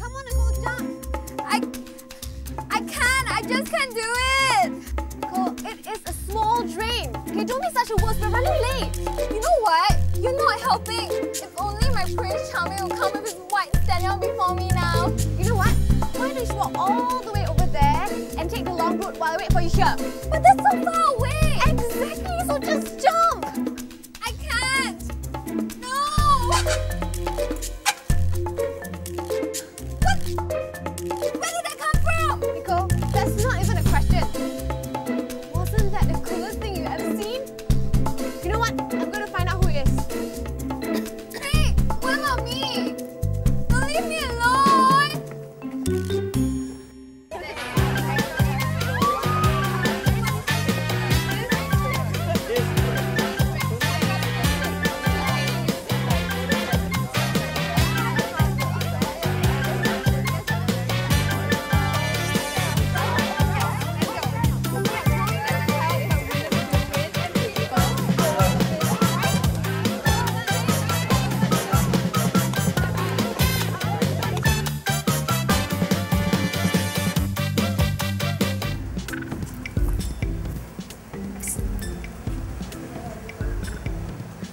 Come on, Nicole, jump. I can't. I just can't do it. Nicole, it is a small drain. Okay, don't be such a wuss. We're running late. You know what? You're not helping. If only my Prince Charming will come with his white stallion before me now. You know what? Why don't you walk all the way over there and take the long route while I wait for you here? But that's so far away. Exactly. So just jump. I can't. No. Where did that come from? Nicole, that's not even a question. Wasn't that the coolest thing you've ever seen? You know what? I'm going to find out who it is. Hey, what about me? Don't leave me alone.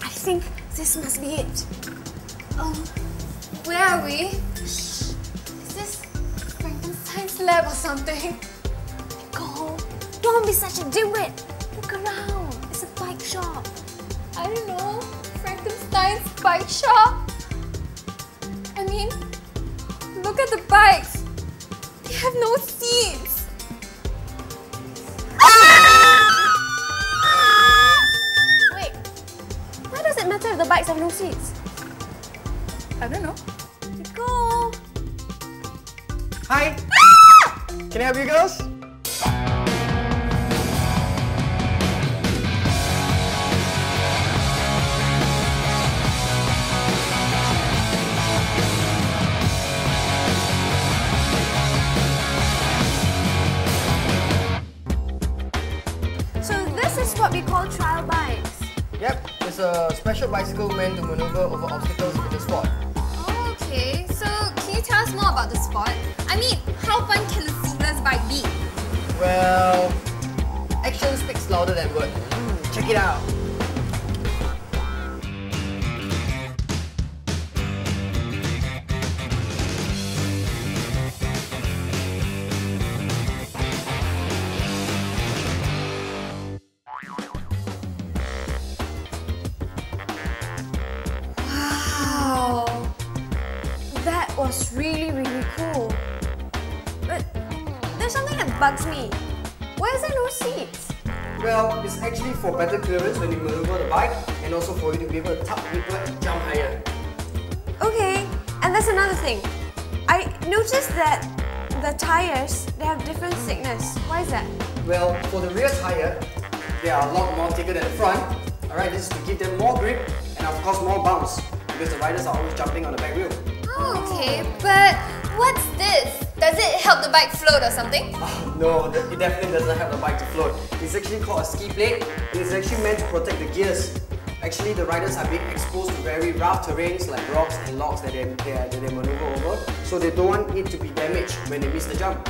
I think this must be it. Where are we? Is this Frankenstein's lab or something? Nicole, don't be such a dimwit. Look around. It's a bike shop. I don't know. Frankenstein's bike shop? I mean, look at the bikes. They have no seats. Wait, why does it matter if the bikes have no seats? I don't know. Nicole! Hi! Can I help you girls? So this is what we call trial bikes. Yep, it's a special bicycle meant to maneuver over obstacles in the sport. Okay, so can you tell us more about the sport? I mean, how fun can a seatless bike be? Well, action speaks louder than words. Check it out. Wow, that was really, really cool. But there's something that bugs me. Why is there no seats? Well, it's actually for better clearance when you maneuver the bike and also for you to be able to tuck deeper and jump higher. Okay, and there's another thing. I noticed that the tires, they have different thickness. Why is that? Well, for the rear tire, they are a lot more thicker than the front. Alright, this is to give them more grip and of course more bounce because the riders are always jumping on the back wheel. Oh, okay, but what's this? Does it help the bike float or something? No, it definitely doesn't help the bike to float. It's actually called a ski plate. It's actually meant to protect the gears. Actually, the riders are being exposed to very rough terrains like rocks and logs that they maneuver over, so they don't want it to be damaged when they miss the jump.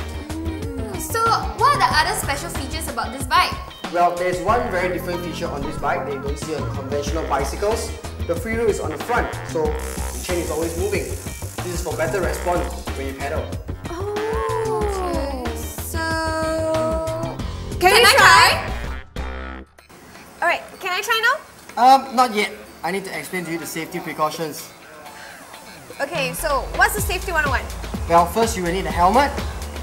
So, what are the other special features about this bike? Well, there's one very different feature on this bike that you don't see on conventional bicycles. The free wheel is on the front, so the chain is always moving. This is for better response when you pedal. Oh, so... Can I try? Alright, can I try now? Not yet. I need to explain to you the safety precautions. Okay, so what's the safety 101? Well, first you will need a helmet,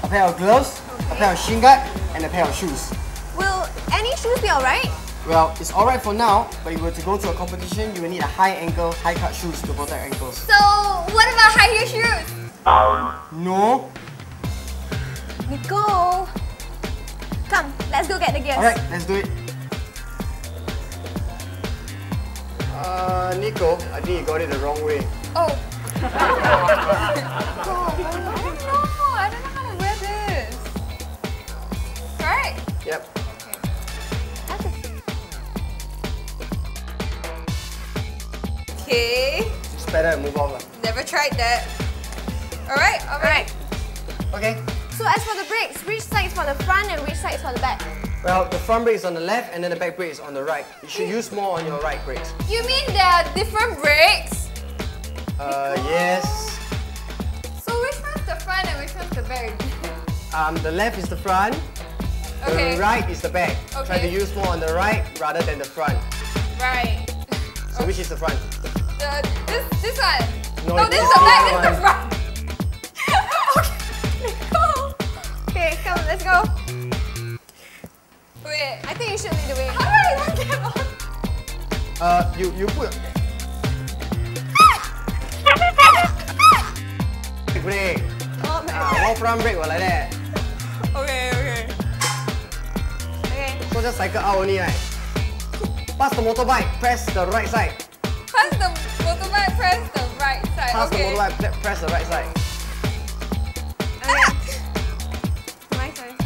a pair of gloves, a pair of shin guard, and a pair of shoes. Will any shoes be alright? Well, it's alright for now, but if you were to go to a competition, you will need a high ankle, high cut shoes to protect ankles. So, what about high heel shoes? No. Nicole! Come, let's go get the gears. Alright, let's do it. Nico, I think you got it the wrong way. Oh. I don't know how to wear this. Right? Yep. Okay. It's better to move on. Never tried that. Alright, alright. Okay. So as for the brakes, which side is for the front and which side is for the back? Well, the front brake is on the left and then the back brake is on the right. You should use more on your right brakes. You mean there are different brakes? Yes. So which one's the front and which one's the back? The left is the front, Okay. the right is the back. Okay. Try to use more on the right rather than the front. Right. So which is the front? This one. No, No, it this is is the the back, other this is the one. front. Okay, go. Okay, come, let's go. Wait, I think you should lead the way. How do I even get on? You put brake. Oh my god. One front brake like that. Okay, okay. Okay. So just cycle out only, right? Pass the motorbike, press the right side. Pass the motorbike, press the right side. Pass Okay. the motorbike, press the right side. Okay. My turn.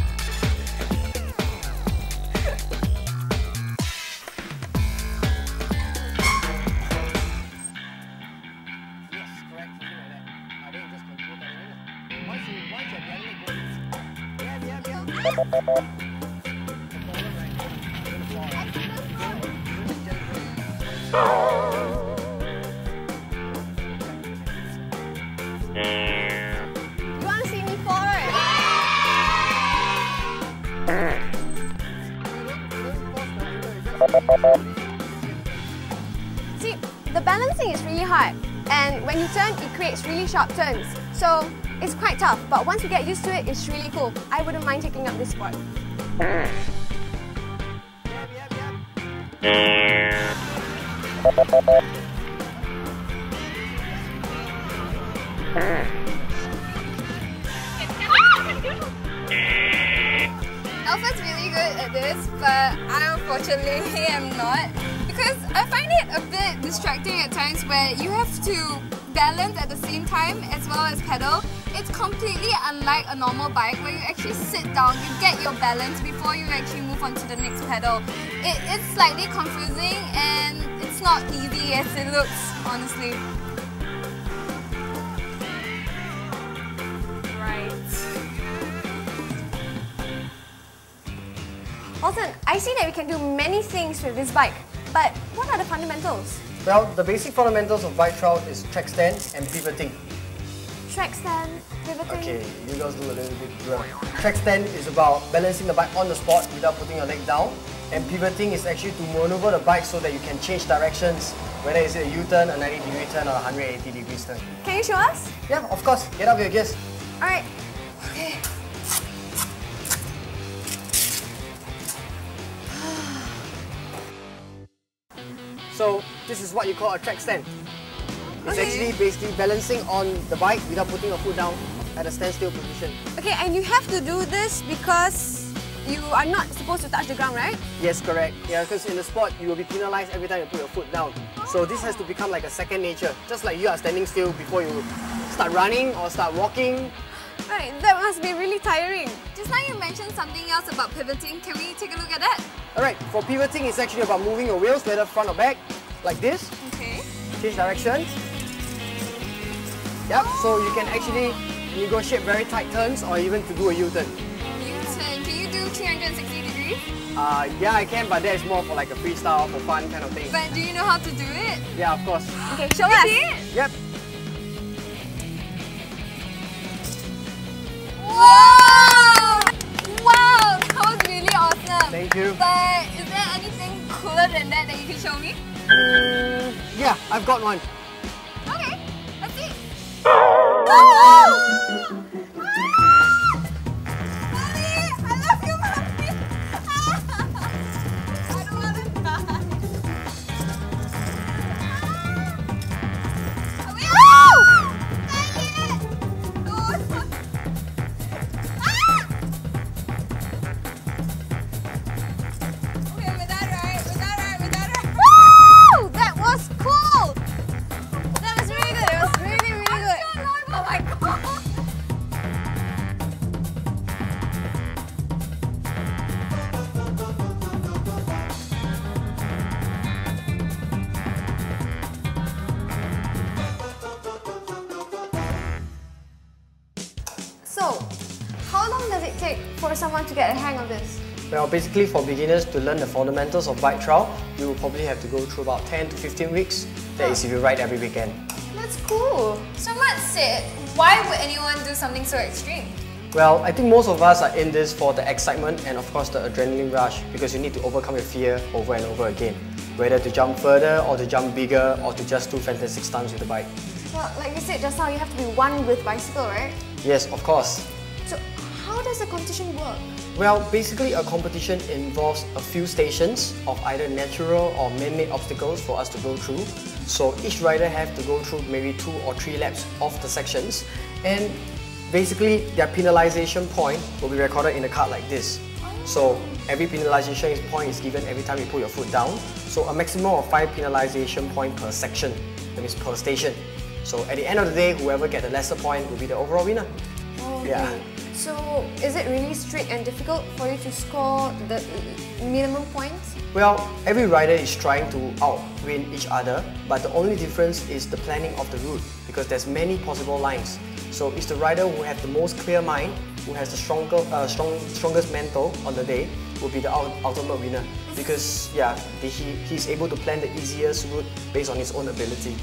Yes, correct. Something like that. Then you just continue turning in. Once your behind leg goes. Yeah. You want to see me fall, right? See, the balancing is really hard, and when you turn, it creates really sharp turns. So it's quite tough, but once you get used to it, it's really cool. I wouldn't mind taking up this sport. Alpha's really good at this, but I unfortunately am not. Because I find it a bit distracting at times where you have to balance at the same time as well as pedal. It's completely unlike a normal bike where you actually sit down, you get your balance before you actually move on to the next pedal. It's slightly confusing and it's not easy as it looks, honestly. Right. Alton, I see that we can do many things with this bike, but what are the fundamentals? Well, the basic fundamentals of BikeTrial is track stand and pivoting. Track stand, pivoting. Okay, you guys do a little bit drill. Track stand is about balancing the bike on the spot without putting your leg down. And pivoting is actually to maneuver the bike so that you can change directions, whether it's a U-turn, a 90-degree turn, or a 180-degree turn. Can you show us? Yeah, of course. Get up your gears. Alright. Okay. So, this is what you call a track stand. It's Okay. actually basically balancing on the bike without putting your foot down at a standstill position. Okay, and you have to do this because you are not supposed to touch the ground, right? Yes, correct. Yeah, because in the sport, you will be penalized every time you put your foot down. So this has to become like a second nature. Just like you are standing still before you start running or start walking. Right, that must be really tiring. Just now you mentioned something else about pivoting. Can we take a look at that? Alright, for pivoting, it's actually about moving your wheels, whether front or back, like this. Okay. Change directions. Yep, so you can actually negotiate very tight turns or even to do a U-turn. U-turn. Can you do 360 degrees? Yeah, I can, but that is more for like a freestyle, for fun kind of thing. But do you know how to do it? Yeah, of course. Okay, show us. Yep. Wow! Wow! That was really awesome. Thank you. But is there anything cooler than that that you can show me? Yeah, I've got one. Okay, let's see. Oh! Mommy! I love you, Mommy! I don't want to die. Oh! Not yet! No, no. Okay, with that right, with that right, with that right. Woo! That was cool! So, how long does it take for someone to get a hang of this? Well, basically for beginners to learn the fundamentals of bike trial, you will probably have to go through about 10 to 15 weeks. That is if you ride every weekend. That's cool. So Mat said, why would anyone do something so extreme? Well, I think most of us are in this for the excitement and of course the adrenaline rush, because you need to overcome your fear over and over again. Whether to jump further or to jump bigger or to just do fantastic stunts with the bike. Well, like you said just now, you have to be one with bicycle, right? Yes, of course. So, how does the competition work? Well, basically a competition involves a few stations of either natural or man-made obstacles for us to go through. So each rider have to go through maybe 2 or 3 laps of the sections, and basically their penalization point will be recorded in a card like this. So every penalization point is given every time you put your foot down. So a maximum of 5 penalization points per section, that means per station. So at the end of the day, whoever gets the lesser point will be the overall winner. Okay. Yeah. So, is it really strict and difficult for you to score the minimum points? Well, every rider is trying to outwin each other, but the only difference is the planning of the route, because there's many possible lines. So it's the rider who has the most clear mind, who has the strongest mental on the day, will be the ultimate winner. Because yeah, he's able to plan the easiest route based on his own ability.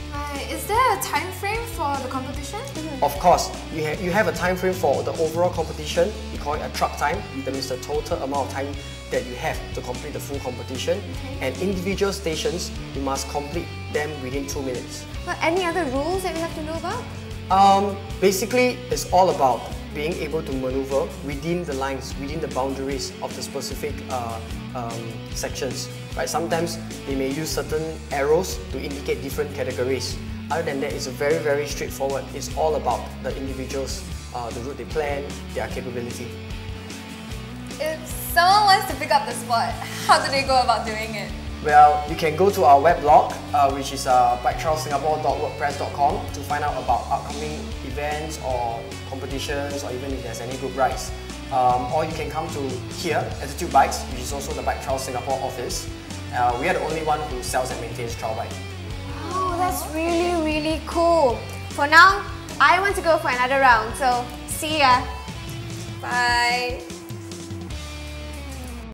Is there a time frame for the competition? Of course, you have a time frame for the overall competition. We call it a truck time. That means the total amount of time that you have to complete the full competition. And individual stations, you must complete them within 2 minutes. But any other rules that we have to know about? Basically, it's all about being able to maneuver within the lines, within the boundaries of the specific sections. Right? Sometimes they may use certain arrows to indicate different categories. Other than that, it's very, very straightforward. It's all about the individuals, the route they plan, their capability. If someone wants to pick up the sport, how do they go about doing it? Well, you can go to our weblog, which is BikeTrialSingapore.wordpress.com, to find out about upcoming events or competitions, or even if there's any group rides. Or you can come to here, Attitude Bikes, which is also the Bike Trial Singapore office. We are the only one who sells and maintains trial bike. Oh, that's really, really cool. For now, I want to go for another round, so see ya. Bye.